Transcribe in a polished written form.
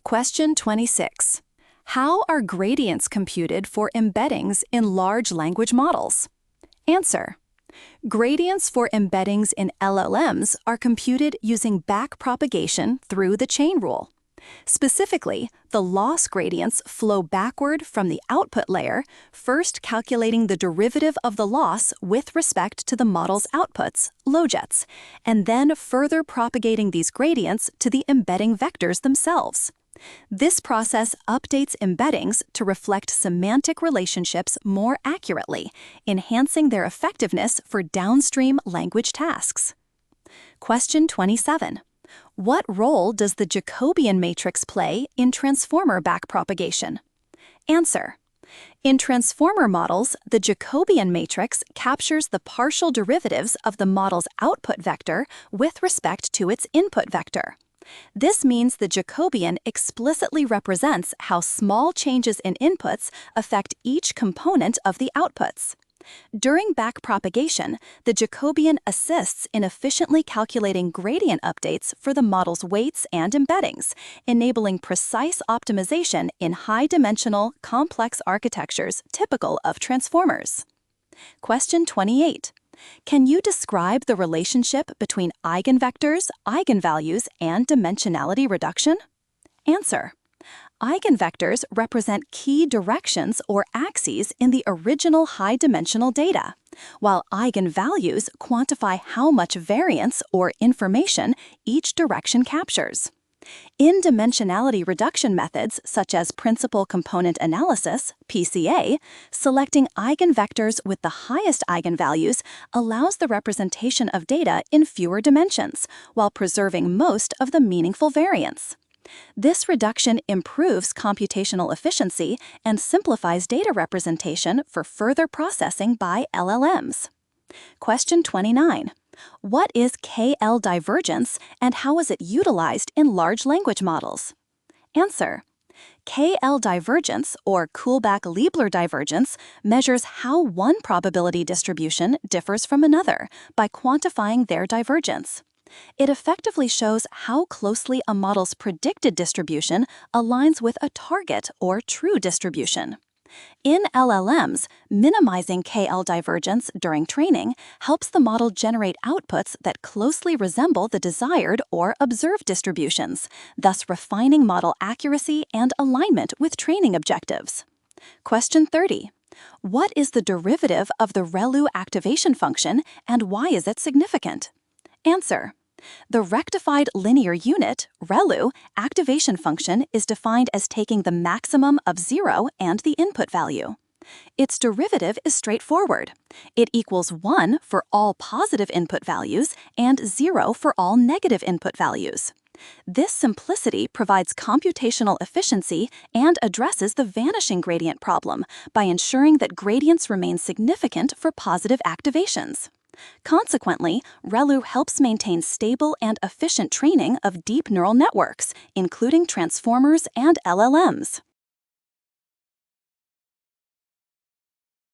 Question 26. How are gradients computed for embeddings in large language models? Answer. Gradients for embeddings in LLMs are computed using backpropagation through the chain rule. Specifically, the loss gradients flow backward from the output layer, first calculating the derivative of the loss with respect to the model's outputs, logits, and then further propagating these gradients to the embedding vectors themselves. This process updates embeddings to reflect semantic relationships more accurately, enhancing their effectiveness for downstream language tasks. Question 27. What role does the Jacobian matrix play in transformer backpropagation? Answer. In transformer models, the Jacobian matrix captures the partial derivatives of the model's output vector with respect to its input vector. This means the Jacobian explicitly represents how small changes in inputs affect each component of the outputs. During backpropagation, the Jacobian assists in efficiently calculating gradient updates for the model's weights and embeddings, enabling precise optimization in high-dimensional, complex architectures typical of transformers. Question 28. Can you describe the relationship between eigenvectors, eigenvalues, and dimensionality reduction? Answer. Eigenvectors represent key directions or axes in the original high-dimensional data, while eigenvalues quantify how much variance or information each direction captures. In dimensionality reduction methods such as principal component analysis, PCA, selecting eigenvectors with the highest eigenvalues allows the representation of data in fewer dimensions, while preserving most of the meaningful variance. This reduction improves computational efficiency and simplifies data representation for further processing by LLMs. Question 29. What is KL divergence and how is it utilized in large language models? Answer. KL divergence, or Kullback-Leibler divergence, measures how one probability distribution differs from another by quantifying their divergence. It effectively shows how closely a model's predicted distribution aligns with a target or true distribution. In LLMs, minimizing KL divergence during training helps the model generate outputs that closely resemble the desired or observed distributions, thus refining model accuracy and alignment with training objectives. Question 30. What is the derivative of the ReLU activation function and why is it significant? Answer. The rectified linear unit, ReLU, activation function is defined as taking the maximum of 0 and the input value. Its derivative is straightforward. It equals 1 for all positive input values and 0 for all negative input values. This simplicity provides computational efficiency and addresses the vanishing gradient problem by ensuring that gradients remain significant for positive activations. Consequently, ReLU helps maintain stable and efficient training of deep neural networks, including transformers and LLMs.